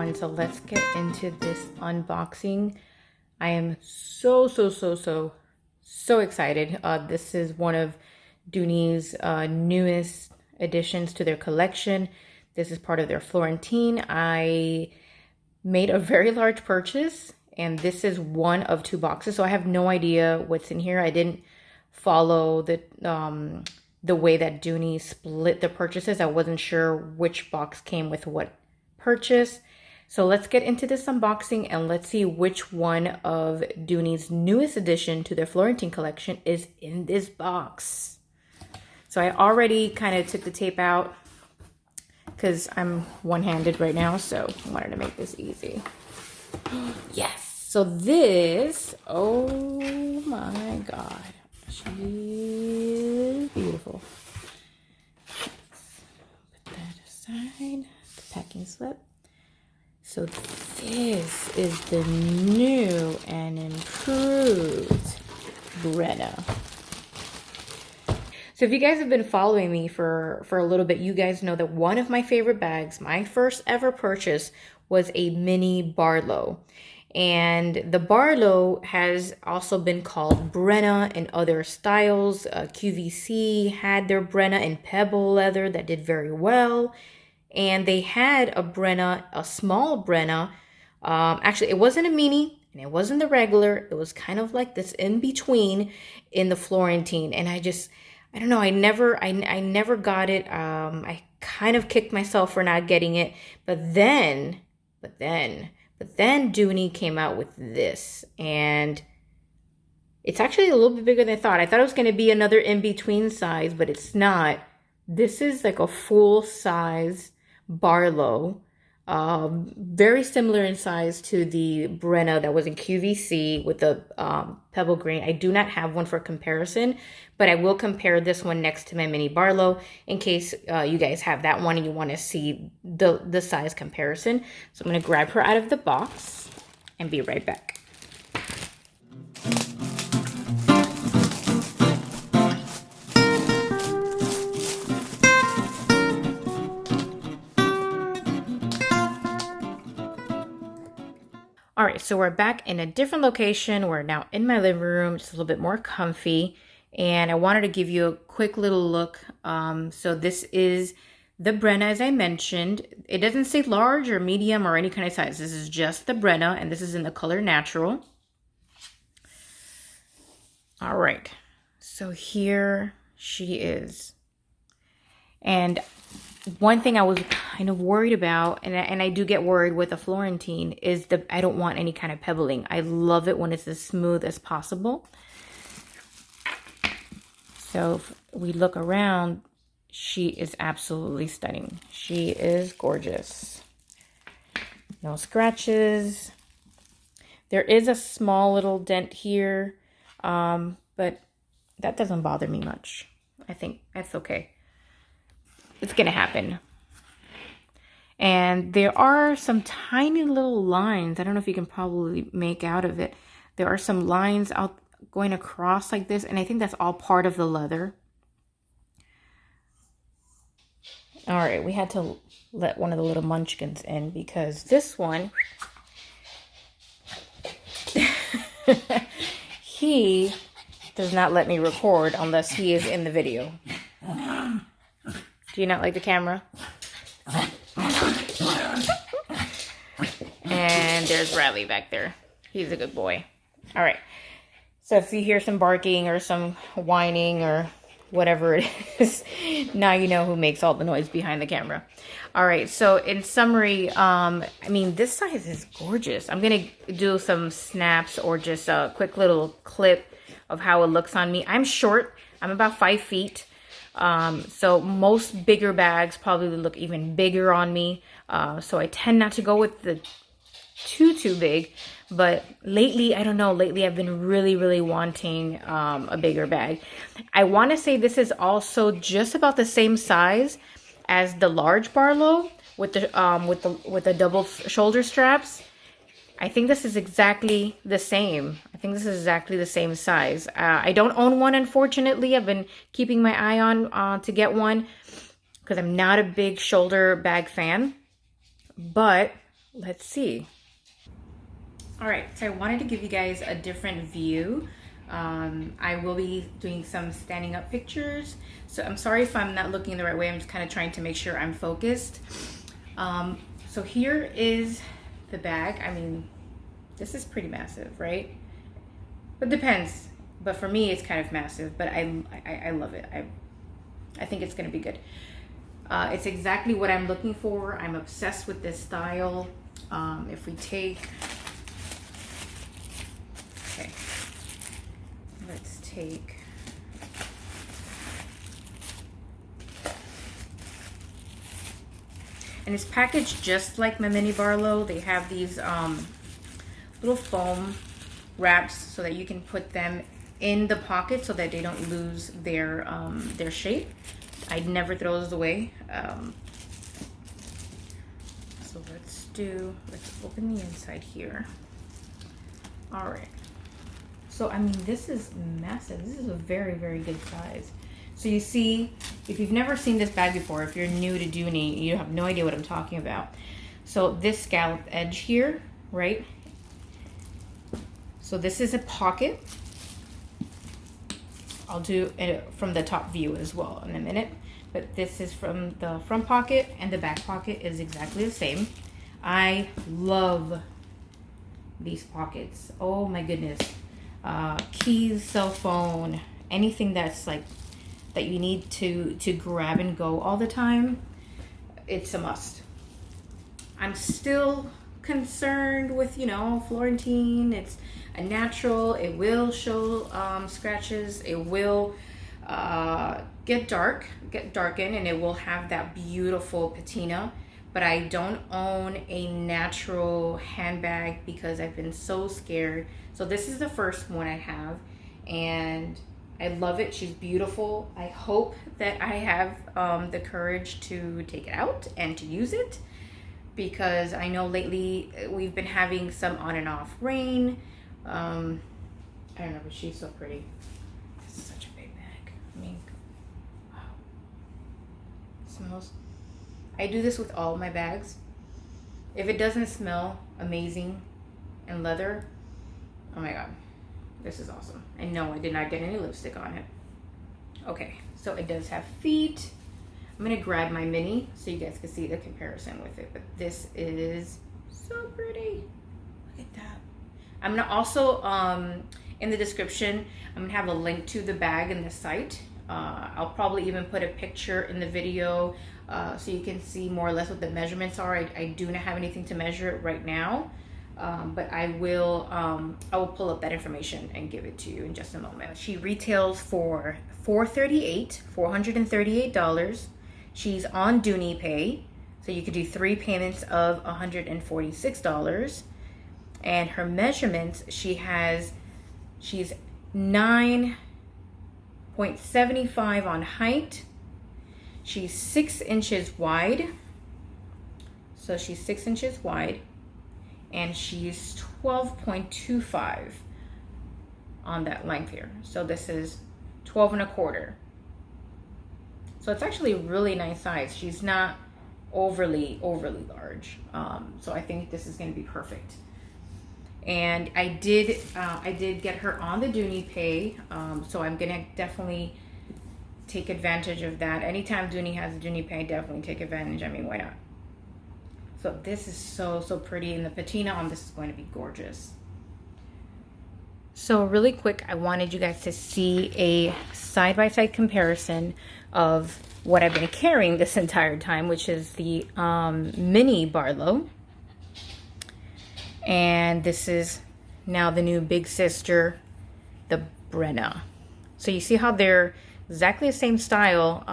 one, so let's get into this unboxing. I am so excited. This is one of Dooney's newest additions to their collection. This is part of their Florentine. I made a very large purchase, and this is one of two boxes, so I have no idea what's in here. I didn't follow the way that Dooney split the purchases. I wasn't sure which box came with what purchase. So let's get into this unboxing and let's see which one of Dooney's newest addition to their Florentine collection is in this box. So I already kind of took the tape out because I'm one-handed right now, so I wanted to make this easy. Yes. So this, oh my God, she is beautiful. Let's put that aside, the packing slip. So this is the new and improved Brenna. So if you guys have been following me for a little bit, you guys know that one of my favorite bags, my first ever purchase, was a mini Barlow. And the Barlow has also been called Brenna in other styles. QVC had their Brenna in pebble leather that did very well. And they had a Brenna, a small Brenna. Actually, it wasn't a mini and it wasn't the regular. It was kind of like this in between in the Florentine. And I don't know, I never got it. I kind of kicked myself for not getting it. But then Dooney came out with this, and it's actually a little bit bigger than I thought. I thought it was going to be another in-between size, but it's not. This is like a full-size Barlow, very similar in size to the Brenna that was in QVC with the pebble green. I do not have one for comparison, but I will compare this one next to my mini Barlow in case you guys have that one and you want to see the size comparison. So I'm going to grab her out of the box and be right back. All right, so we're back in a different location. We're now in my living room, just a little bit more comfy. And I wanted to give you a quick little look. So this is the Brenna, as I mentioned. It doesn't say large or medium or any kind of size. This is just the Brenna, and this is in the color natural. All right, so here she is. And one thing I was kind of worried about, and I do get worried with a Florentine, is I don't want any kind of pebbling. I love it when it's as smooth as possible. So if we look around, she is absolutely stunning. She is gorgeous. No scratches. There is a small little dent here, but that doesn't bother me much. I think that's okay. It's gonna happen. And there are some tiny little lines. I don't know if you can probably make out of it. There are some lines out going across like this, and I think that's all part of the leather. All right, we had to let one of the little munchkins in because this one, he does not let me record unless he is in the video. Do you not like the camera? And there's Riley back there. He's a good boy. All right. So if you hear some barking or some whining or whatever it is, now you know who makes all the noise behind the camera. All right. So in summary, I mean, this size is gorgeous. I'm going to do some snaps or just a quick little clip of how it looks on me. I'm short. I'm about 5 feet. So most bigger bags probably look even bigger on me. So I tend not to go with the too big, but lately, I don't know, lately I've been really wanting, a bigger bag. I want to say this is also just about the same size as the large Barlow with the double shoulder straps. I think this is exactly the same. I think this is exactly the same size. I don't own one, unfortunately. I've been keeping my eye on to get one because I'm not a big shoulder bag fan. But let's see. All right, so I wanted to give you guys a different view. I will be doing some standing up pictures. So I'm sorry if I'm not looking the right way. I'm just kind of trying to make sure I'm focused. So here is the bag. I mean, this is pretty massive, right? But depends. But for me, it's kind of massive, but I love it. I think it's gonna be good. It's exactly what I'm looking for. I'm obsessed with this style. If we take, okay, let's take, and it's packaged just like my mini Barlow. They have these little foam wraps so that you can put them in the pocket so that they don't lose their shape. I'd never throw those away. So let's open the inside here. All right. So, I mean, this is massive. This is a very, very good size. So you see, if you've never seen this bag before, if you're new to Dooney, you have no idea what I'm talking about. So this scalloped edge here, right? So this is a pocket. I'll do it from the top view as well in a minute. But this is from the front pocket, and the back pocket is exactly the same. I love these pockets. Oh my goodness. Keys, cell phone, anything that's like that you need to grab and go all the time, it's a must. I'm still concerned with, you know, Florentine. It's a natural. It will show scratches. It will get darkened, and it will have that beautiful patina. But I don't own a natural handbag because I've been so scared. So this is the first one I have, and I love it. She's beautiful. I hope that I have the courage to take it out and to use it, because I know lately we've been having some on and off rain. I don't know, but she's so pretty. This is such a big bag. I mean, wow. It smells. I do this with all my bags. If it doesn't smell amazing and leather, oh my God, this is awesome. And no, I did not get any lipstick on it. Okay, so it does have feet. I'm gonna grab my mini so you guys can see the comparison with it, but this is so pretty. Look at that. I'm gonna also, in the description, I'm gonna have a link to the bag and the site. I'll probably even put a picture in the video so you can see more or less what the measurements are. I do not have anything to measure it right now, but I will pull up that information and give it to you in just a moment. She retails for $438. She's on Dooney Pay, so you could do 3 payments of $146. And her measurements, she's 9.75 on height. She's 6 inches wide. So she's 6 inches wide. And she's 12.25 on that length here. So this is 12 and a quarter. So it's actually a really nice size. She's not overly large. So I think this is going to be perfect. And I did get her on the Dooney Pay, so I'm gonna definitely take advantage of that. Anytime Dooney has a Dooney Pay, definitely take advantage. I mean, why not? So this is so pretty, and the patina on this is going to be gorgeous. So really quick, I wanted you guys to see a side-by-side comparison of what I've been carrying this entire time, which is the mini Barlow. And this is now the new big sister, the Brenna. So you see how they're exactly the same style.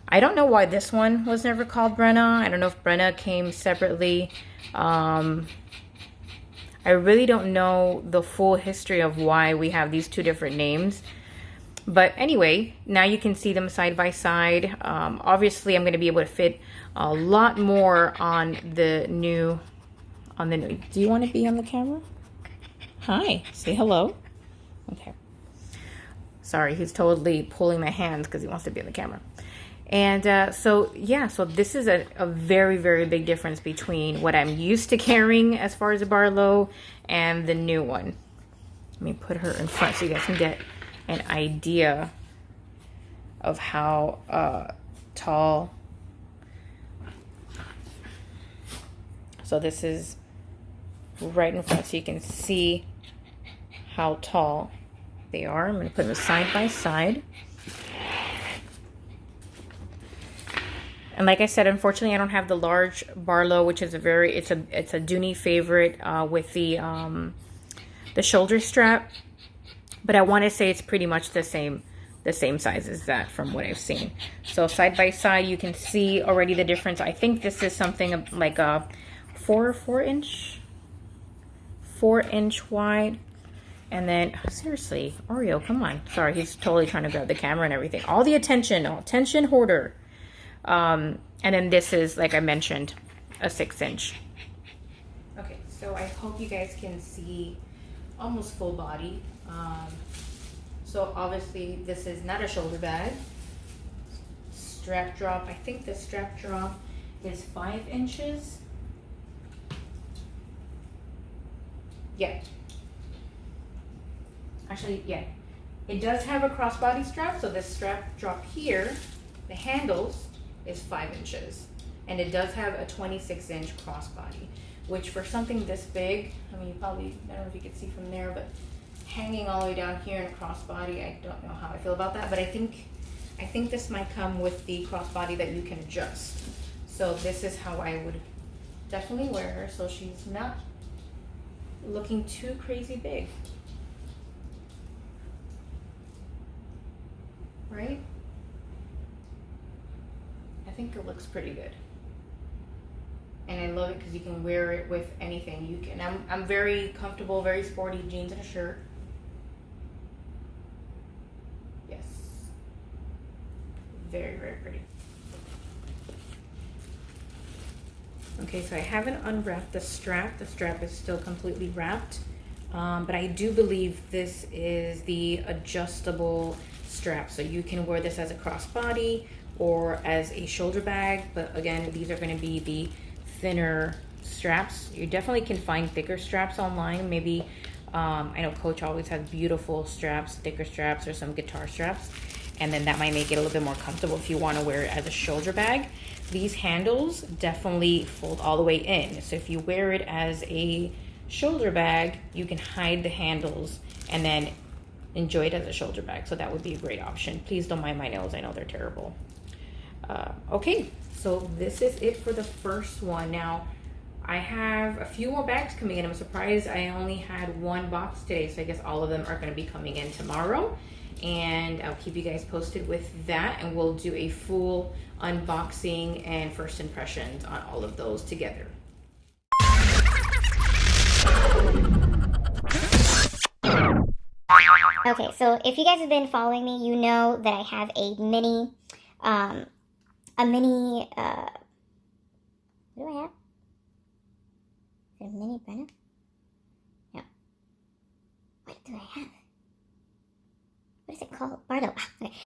I don't know why this one was never called Brenna. I don't know if Brenna came separately. I really don't know the full history of why we have these two different names. But anyway, now you can see them side by side. Obviously, I'm going to be able to fit a lot more on the new. Do you want to be on the camera? Hi, say hello. Okay. Sorry, he's totally pulling my hands because he wants to be on the camera. And so yeah, so this is a very, very big difference between what I'm used to carrying as far as a Barlow and the new one. Let me put her in front so you guys can get an idea of how tall. So this is right in front so you can see how tall they are. I'm going to put them side by side. And like I said, unfortunately, I don't have the large Barlow, which is it's a Dooney favorite with the shoulder strap. But I want to say it's pretty much the same size as that from what I've seen. So side by side, you can see already the difference. I think this is something like a 4 inch wide. And then, seriously, Oreo, come on. Sorry, he's totally trying to grab the camera and everything. All the attention hoarder. And then this is, like I mentioned, a 6 inch. Okay, so I hope you guys can see almost full body. So obviously this is not a shoulder bag. Strap drop, I think the strap drop is 5 inches. Yeah. Actually, yeah. It does have a crossbody strap, so this strap drop here, the handles, is 5 inches. And it does have a 26-inch crossbody, which for something this big, I mean, you probably, I don't know if you can see from there, but hanging all the way down here in a crossbody, I don't know how I feel about that, but I think this might come with the crossbody that you can adjust. So this is how I would definitely wear her, so she's not looking too crazy big. Right? I think it looks pretty good. And I love it because you can wear it with anything. You can. I'm very comfortable, very sporty, jeans and a shirt. Yes. Very, very pretty. Okay, so I haven't unwrapped the strap. The strap is still completely wrapped. But I do believe this is the adjustable strap. So you can wear this as a crossbody or as a shoulder bag. But again, these are going to be the thinner straps. You definitely can find thicker straps online. Maybe, I know Coach always has beautiful straps, thicker straps, or some guitar straps. And then that might make it a little bit more comfortable if you want to wear it as a shoulder bag. These handles definitely fold all the way in. So if you wear it as a shoulder bag, you can hide the handles and then enjoy it as a shoulder bag. So that would be a great option. Please don't mind my nails. I know they're terrible. Okay, so this is it for the first one. Now, I have a few more bags coming in. I'm surprised I only had one box today, so I guess all of them are going to be coming in tomorrow. And I'll keep you guys posted with that, and we'll do a full unboxing and first impressions on all of those together. Okay, so if you guys have been following me, you know that I have a mini, what do I have? Is it a mini Brenna? No. What do I have? What is it called? Barlow. Okay.